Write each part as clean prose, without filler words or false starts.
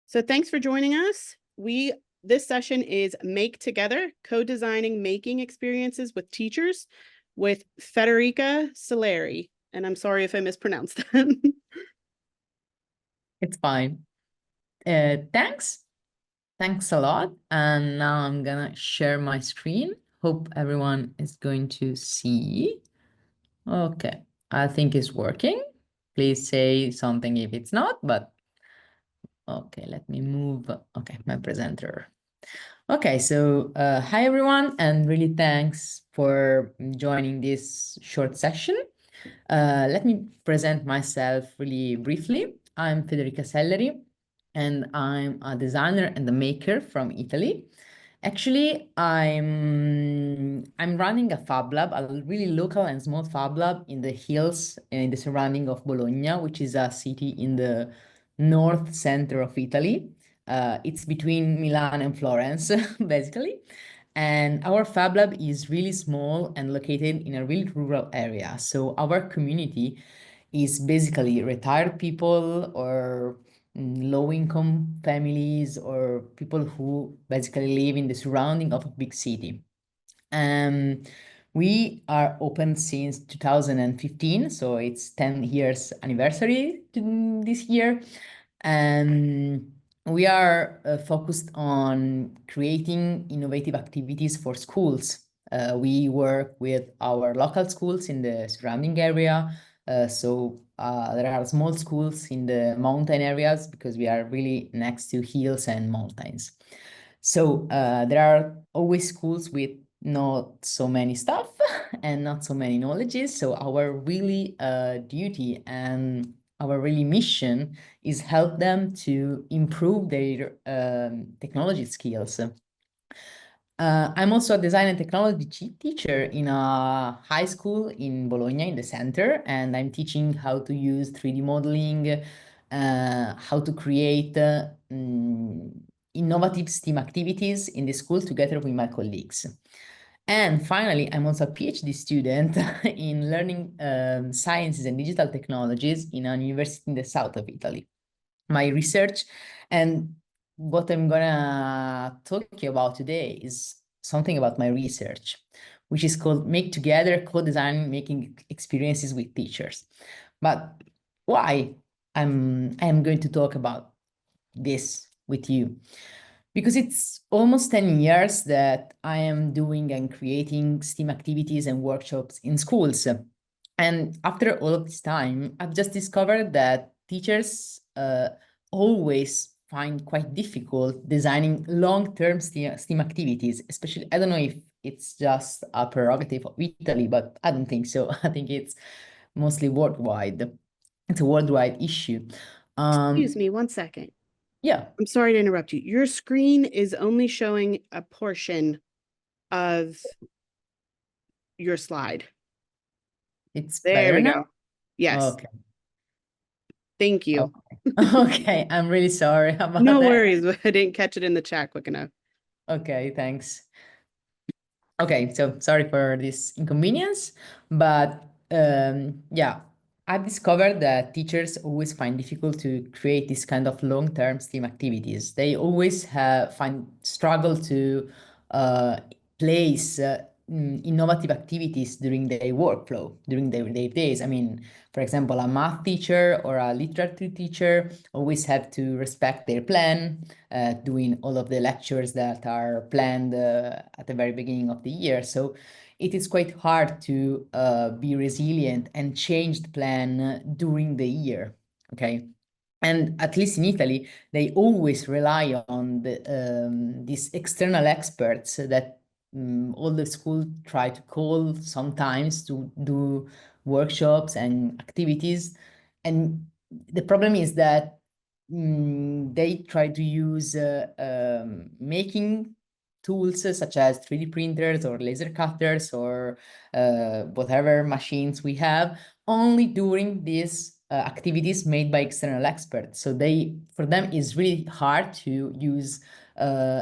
So thanks for joining us. This session is Make Together, co-designing making experiences with teachers with Federica Saleri. And I'm sorry if I mispronounced that. It's fine. Thanks. Thanks a lot. And now I'm gonna share my screen. Hope everyone is going to see. Okay, I think it's working. Please say something if it's not, but okay, let me move. Okay, my presenter. Okay, so hi everyone, and really thanks for joining this short session. Let me present myself really briefly. I'm Federica Selleri, and I'm a designer and a maker from Italy. Actually, I'm running a fab lab, a really local and small fab lab in the hills in the surrounding of Bologna, which is a city in the north center of Italy. It's between Milan and Florence, basically. And our fab lab is really small and located in a really rural area. So our community is basically retired people or low-income families or people who basically live in the surrounding of a big city. Um, we are open since 2015, so it's 10 years anniversary this year. And we are focused on creating innovative activities for schools. We work with our local schools in the surrounding area. There are small schools in the mountain areas because we are really next to hills and mountains. So there are always schools with not so many stuff and not so many knowledges. So our really duty and our really mission is help them to improve their technology skills. I'm also a design and technology teacher in a high school in Bologna in the center, and I'm teaching how to use 3D modeling, how to create innovative STEAM activities in the school together with my colleagues. And finally, I'm also a PhD student in learning sciences and digital technologies in a university in the south of Italy. My research and what I'm gonna talk to you about today is something about my research, which is called Make Together, Co-Design Making Experiences with Teachers. But why I'm going to talk about this with you? Because it's almost 10 years that I am doing and creating STEAM activities and workshops in schools. And after all of this time, I've just discovered that teachers always find quite difficult designing long-term STEAM activities, especially, I don't know if it's just a prerogative of Italy, but I don't think so. I think it's mostly worldwide. It's a worldwide issue. Excuse me, one second. Yeah. I'm sorry to interrupt you. Your screen is only showing a portion of your slide. It's There better we now? go. Yes. Okay. Thank you. Okay, I'm really sorry about No that. worries. I didn't catch it in the chat quick enough. Okay, thanks. Okay, so sorry for this inconvenience, but yeah, I've discovered that teachers always find difficult to create this kind of long-term STEAM activities. They always find struggle to uh, place innovative activities during their workflow, during their days. I mean, for example, a math teacher or a literature teacher always have to respect their plan, doing all of the lectures that are planned at the very beginning of the year. So it is quite hard to be resilient and change the plan during the year. Okay. And at least in Italy, they always rely on these external experts that all the schools try to call sometimes to do workshops and activities. And the problem is that they try to use making tools such as 3D printers or laser cutters or whatever machines we have only during these activities made by external experts. So for them, it's really hard to use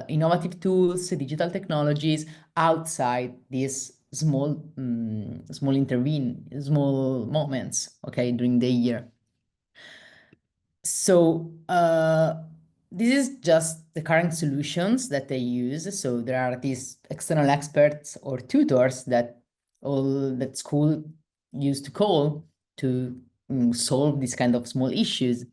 innovative tools, digital technologies outside these small moments, okay, during the year. So this is just the current solutions that they use. So there are these external experts or tutors that all that school used to call to solve these kind of small issues.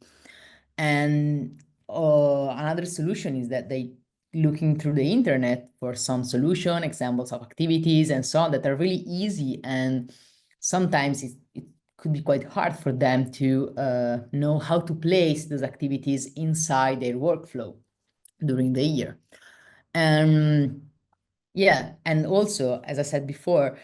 And another solution is that they looking through the internet for some solution, examples of activities and so on that are really easy. And sometimes it could be quite hard for them to know how to place those activities inside their workflow during the year. And yeah, and also, as I said before,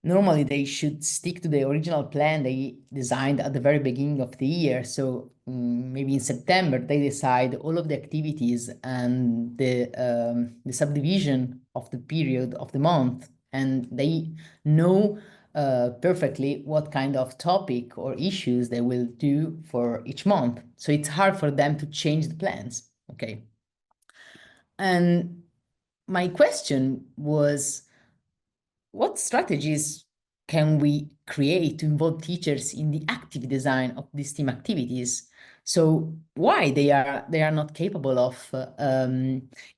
normally they should stick to the original plan they designed at the very beginning of the year. So maybe in September, they decide all of the activities and the subdivision of the period of the month, and they know perfectly what kind of topic or issues they will do for each month. So it's hard for them to change the plans, okay? And my question was, what strategies can we create to involve teachers in the active design of these team activities? So why they are not capable of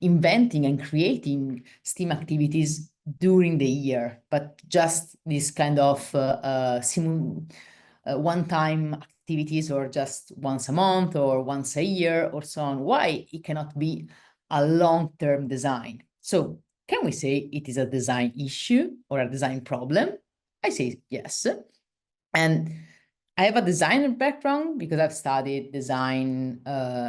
inventing and creating STEAM activities during the year, but just this kind of one-time activities, or just once a month or once a year or so on? Why it cannot be a long-term design? So can we say it is a design issue or a design problem? I say yes. And I have a designer background because I've studied design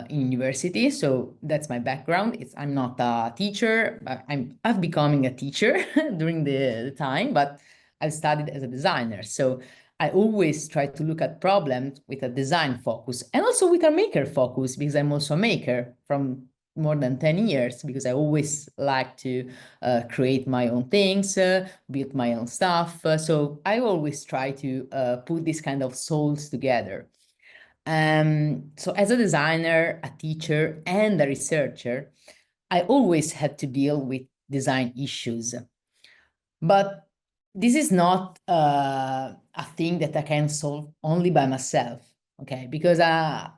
in university. So that's my background. I'm not a teacher, but I've becoming a teacher during the time, but I've studied as a designer. So I always try to look at problems with a design focus and also with a maker focus, because I'm also a maker from more than 10 years, because I always like to create my own things, build my own stuff. So I always try to put this kind of souls together. So as a designer, a teacher, and a researcher, I always had to deal with design issues. But this is not a thing that I can solve only by myself, okay? Because as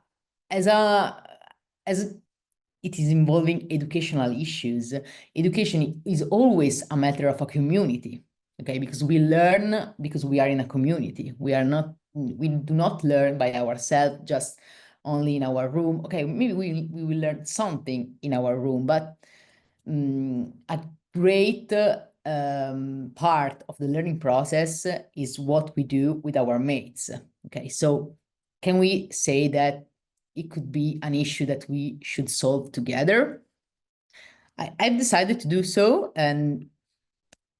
it is involving educational issues, education is always a matter of a community, okay? Because we learn because we are in a community. We do not learn by ourselves, just only in our room. Okay, maybe we will learn something in our room, but a great part of the learning process is what we do with our mates. Okay, so can we say that it could be an issue that we should solve together? I've decided to do so, and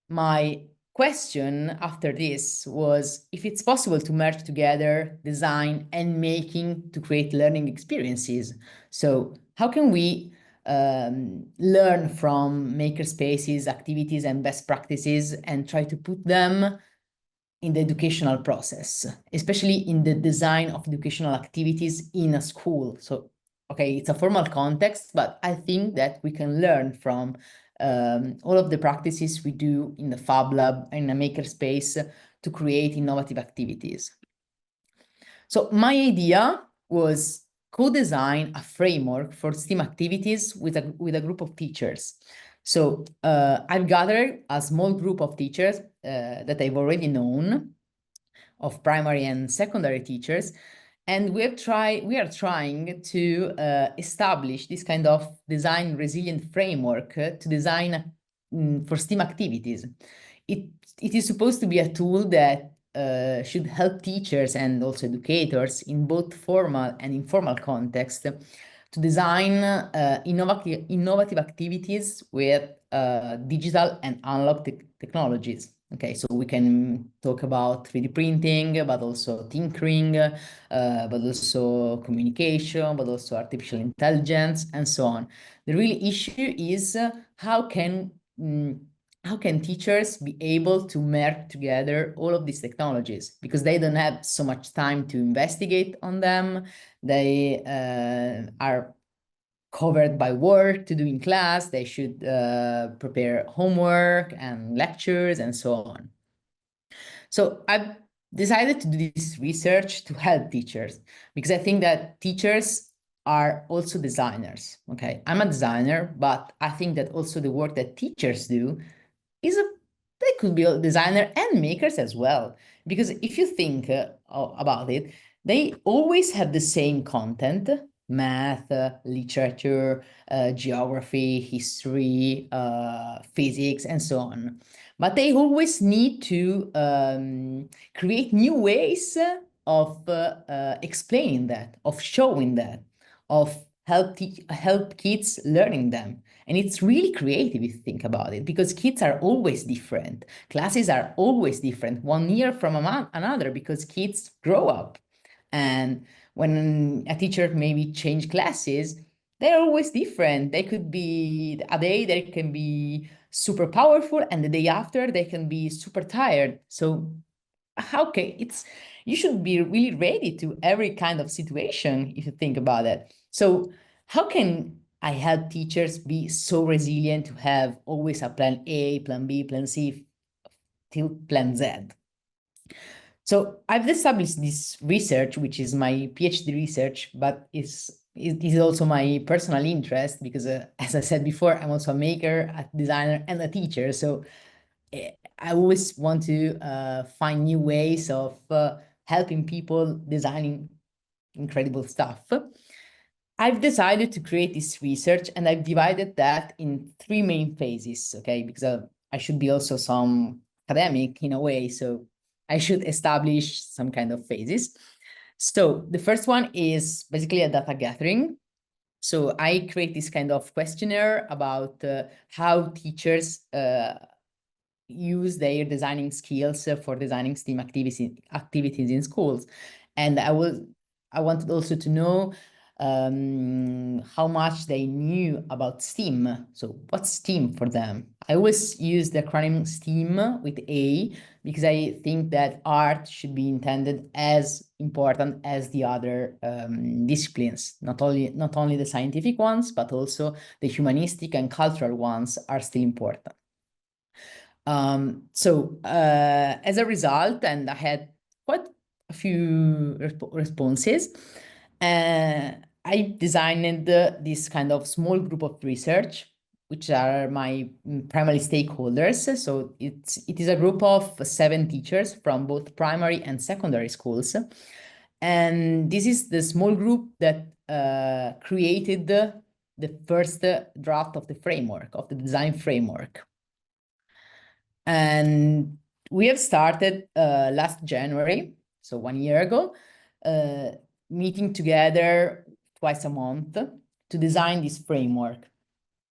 my question after this was if it's possible to merge together design and making to create learning experiences. So how can we learn from maker spaces, activities, and best practices, and try to put them in the educational process, especially in the design of educational activities in a school? So, okay, it's a formal context, but I think that we can learn from all of the practices we do in the Fab Lab and in a makerspace to create innovative activities. So my idea was co-design a framework for STEAM activities with a group of teachers. So I've gathered a small group of teachers that I've already known, of primary and secondary teachers, and we are trying to establish this kind of design resilient framework to design for STEAM activities. It is supposed to be a tool that should help teachers and also educators in both formal and informal context to design innovative activities with digital and analog technologies. Okay, so we can talk about 3D printing, but also tinkering, but also communication, but also artificial intelligence, and so on. The real issue is how can teachers be able to merge together all of these technologies, because they don't have so much time to investigate on them. They are covered by work to do in class. They should prepare homework and lectures and so on. So I've decided to do this research to help teachers, because I think that teachers are also designers. Okay, I'm a designer, but I think that also the work that teachers do is they could be a designer and makers as well. Because if you think about it, they always have the same content: math, literature, geography, history, physics, and so on. But they always need to create new ways of explaining that, of showing that, of help kids learning them. And it's really creative if you think about it, because kids are always different. Classes are always different, one year from another, because kids grow up. And when a teacher maybe change classes, they're always different. They could be a day they can be super powerful, and the day after they can be super tired. So how can it's you should be really ready to every kind of situation if you think about it. So how can I help teachers be so resilient to have always a plan A, plan B, plan C, till plan Z? So I've established this research, which is my PhD research, but it is also my personal interest because, as I said before, I'm also a maker, a designer, and a teacher. So I always want to find new ways of helping people designing incredible stuff. I've decided to create this research, and I've divided that in three main phases, okay? Because I should be also some academic in a way, so I should establish some kind of phases. So the first one is basically a data gathering. So I create this kind of questionnaire about how teachers use their designing skills for designing STEAM activities in schools. And I wanted also to know how much they knew about STEAM. So what's STEAM for them? I always use the acronym STEAM with A because I think that art should be intended as important as the other disciplines. Not only the scientific ones, but also the humanistic and cultural ones are still important. As a result, and I had quite a few responses, I designed this kind of small group of research, which are my primary stakeholders. So it is a group of 7 teachers from both primary and secondary schools. And this is the small group that created the first draft of the framework, of the design framework. And we have started last January, so 1 year ago, meeting together twice a month to design this framework.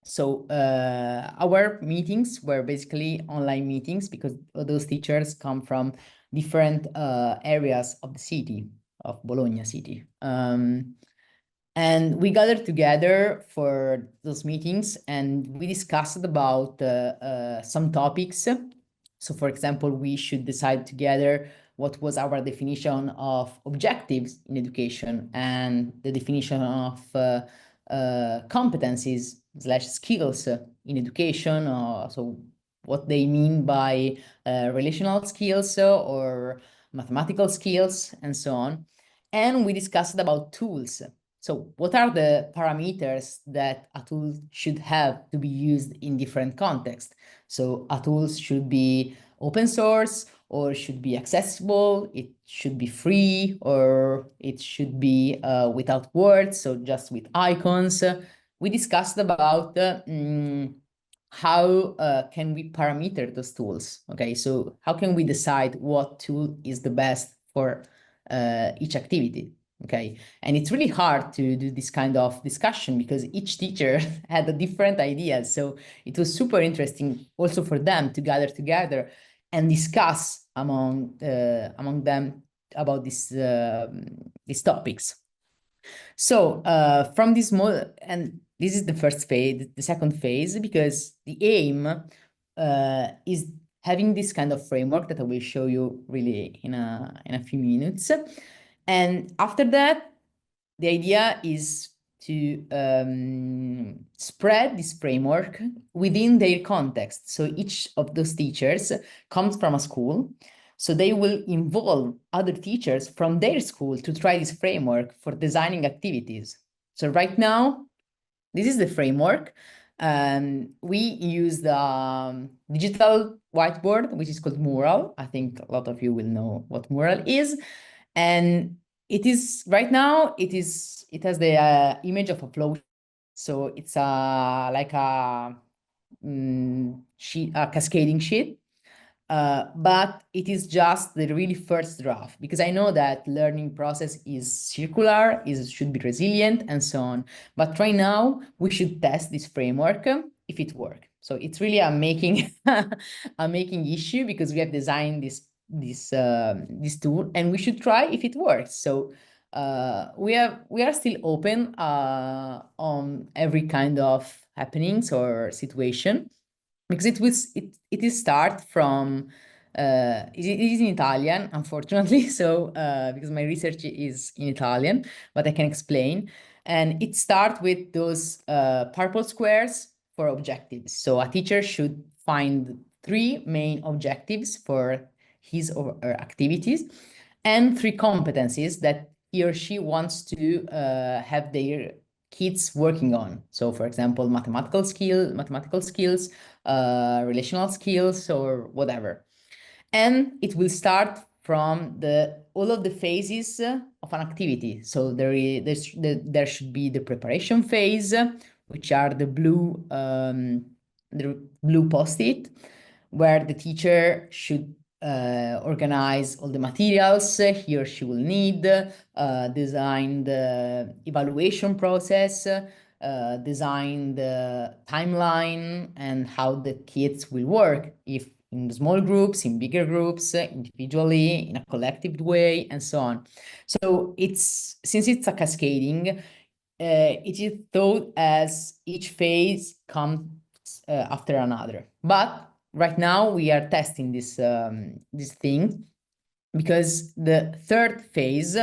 So our meetings were basically online meetings because those teachers come from different areas of the city, of Bologna city. And we gathered together for those meetings and we discussed about some topics. So, for example, we should decide together what was our definition of objectives in education and the definition of competencies / skills in education. So what they mean by relational skills or mathematical skills and so on. And we discussed about tools. So what are the parameters that a tool should have to be used in different contexts? So a tool should be open source or should be accessible, it should be free, or it should be without words, so just with icons. We discussed about how can we parameter those tools, okay? So how can we decide what tool is the best for each activity? Okay, and it's really hard to do this kind of discussion because each teacher had a different idea. So it was super interesting also for them to gather together and discuss among them about these topics. So from this model, and this is the first phase, the second phase, because the aim is having this kind of framework that I will show you really in a few minutes. And after that, the idea is to spread this framework within their context. So each of those teachers comes from a school. So they will involve other teachers from their school to try this framework for designing activities. So right now, this is the framework. We use the digital whiteboard, which is called Mural. I think a lot of you will know what Mural is. And it is right now, it has the image of a flow. So it's like a cascading sheet. But it is just the really first draft, because I know that learning process is circular, should be resilient, and so on. But right now, we should test this framework if it works. So it's really a making a making issue, because we have designed this tool, and we should try if it works. So we are still open on every kind of happenings or situation, because it is start from it is in Italian, unfortunately. So because my research is in Italian, but I can explain. And it starts with those purple squares for objectives. So a teacher should find 3 main objectives for his or her activities, and 3 competencies that he or she wants to have their kids working on. So for example, mathematical skills, relational skills, or whatever. And it will start from all of the phases of an activity. So there should be the preparation phase, which are the blue post-it, where the teacher should organize all the materials he or she will need, design the evaluation process, design the timeline and how the kids will work, if in small groups, in bigger groups, individually, in a collective way, and so on. So since it's a cascading, it is thought as each phase comes after another. But right now we are testing this thing, because the 3rd phase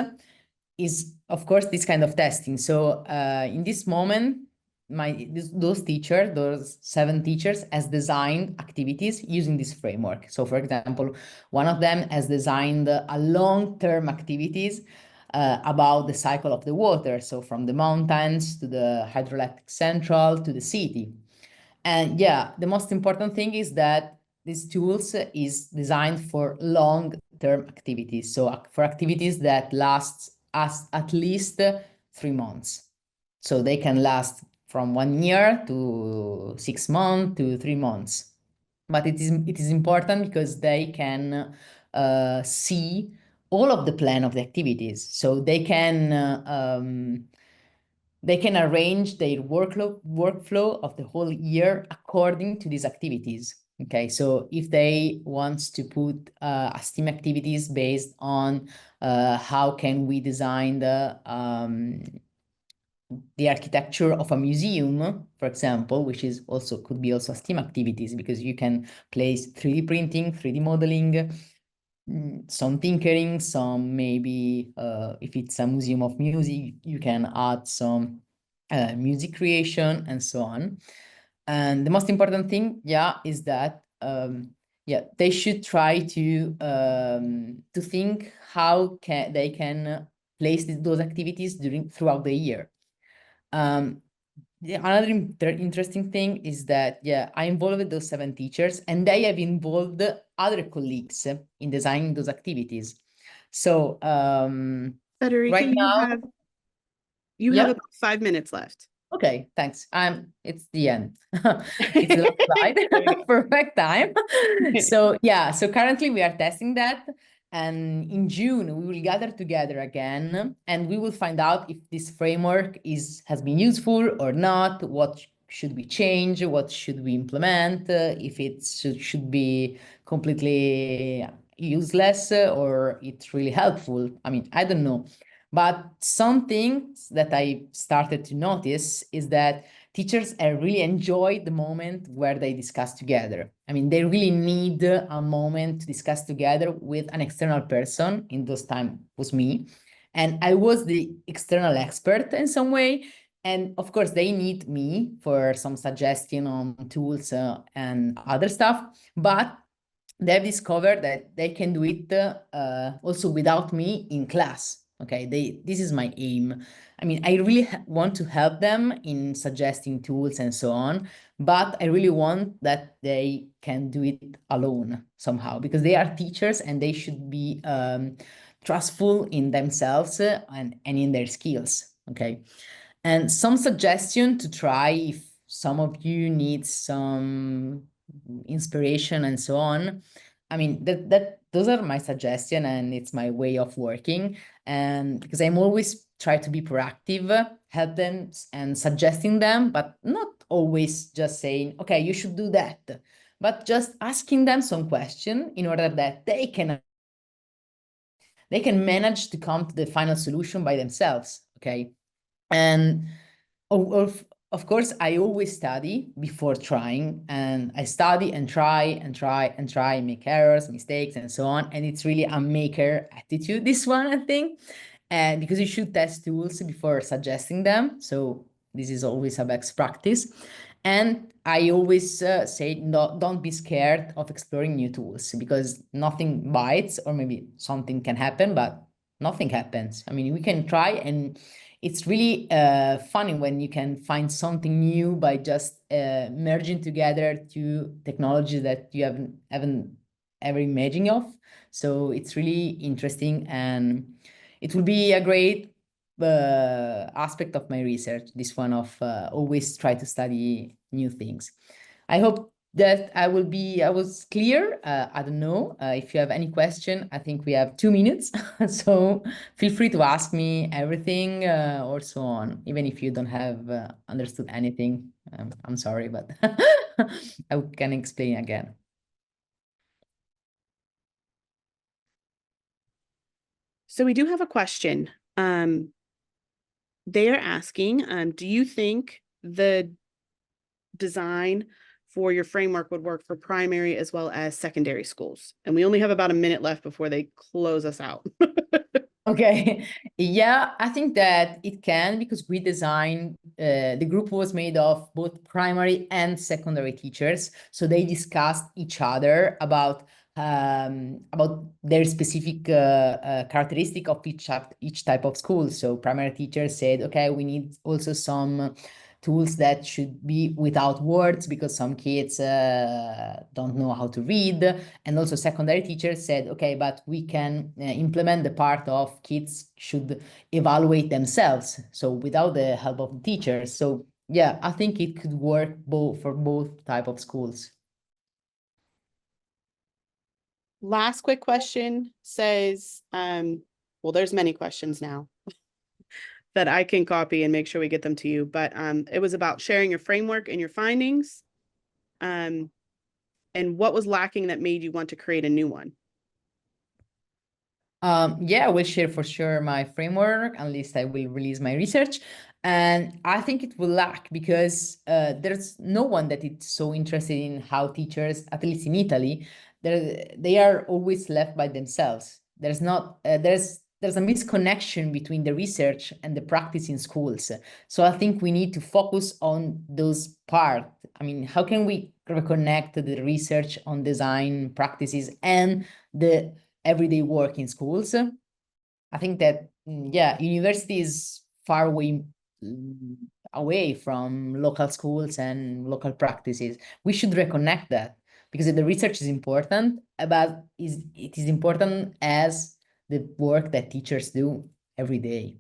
is, of course, this kind of testing. So in this moment, those 7 teachers has designed activities using this framework. So for example, one of them has designed a long-term activities about the cycle of the water. So from the mountains to the hydroelectric central to the city. And yeah, the most important thing is that these tools is designed for long-term activities. So for activities that last at least 3 months. So they can last from 1 year to 6 months to 3 months. But it is important because they can see all of the plan of the activities. So they can arrange their workflow of the whole year according to these activities. Okay, so if they want to put a STEAM activities based on how can we design the architecture of a museum, for example, which is also could be also STEAM activities, because you can place 3D printing, 3D modeling, some tinkering, some maybe if it's a museum of music, you can add some music creation and so on. And the most important thing, yeah, is that they should try to think how they can place those activities throughout the year. Another interesting thing is that, I involved those 7 teachers, and they have involved other colleagues in designing those activities. So Federica, right now, you have about 5 minutes left. Okay, thanks. It's the end. It's the last slide. Perfect time. So currently we are testing that. And in June, we will gather together again, and we will find out if this framework has been useful or not, what should we change, what should we implement, if it should be completely useless or it's really helpful. I mean, I don't know. But some things that I started to notice is that teachers really enjoy the moment where they discuss together. I mean, they really need a moment to discuss together with an external person. In those time was me. And I was the external expert in some way. And of course, they need me for some suggestion on tools and other stuff. But they've discovered that they can do it also without me in class. Okay, this is my aim. I mean, I really want to help them in suggesting tools and so on, but I really want that they can do it alone somehow, because they are teachers and they should be trustful in themselves and in their skills. Okay. And some suggestion to try if some of you need some inspiration and so on. I mean, that those are my suggestion, and it's my way of working. And because I'm always try to be proactive, help them and suggesting them, but not always just saying, okay, you should do that, but just asking them some question in order that they can manage to come to the final solution by themselves. Okay. And of course, I always study before trying, and I study and try and try and try, make errors, mistakes, and so on. And it's really a maker attitude, this one, I think, and because you should test tools before suggesting them. So this is always a best practice. And I always say, no, don't be scared of exploring new tools, because nothing bites, or maybe something can happen, but nothing happens. I mean, we can try, and it's really funny when you can find something new by just merging together two technologies that you haven't ever imagined of. So it's really interesting, and it will be a great aspect of my research, this one of always try to study new things. I hope that I was clear. I don't know if you have any question. I think we have 2 minutes, so feel free to ask me everything or so on, even if you don't have understood anything. I'm sorry, but I can explain again. So we do have a question. They are asking, do you think the design for your framework would work for primary as well as secondary schools? And we only have about a minute left before they close us out. Okay, yeah, I think that it can, because we designed, the group was made of both primary and secondary teachers. So they discussed each other about their specific characteristic of each type of school. So primary teachers said, okay, we need also some tools that should be without words, because some kids don't know how to read. And also secondary teachers said, okay, but we can implement the part of kids should evaluate themselves, so without the help of the teachers. So yeah, I think it could work for both type of schools. Last quick question says, well, there's many questions now that I can copy and make sure we get them to you, but it was about sharing your framework and your findings, and what was lacking that made you want to create a new one. Yeah, I will share for sure my framework, at least I will release my research. And I think it will lack, because there's no one that is so interested in how teachers, at least in Italy, they are always left by themselves. There's not, there's a misconnection between the research and the practice in schools. So I think we need to focus on those parts. I mean, how can we reconnect the research on design practices and the everyday work in schools? I think that, yeah, university is far away from local schools and local practices. We should reconnect that, because the research is important, but it is important as the work that teachers do every day.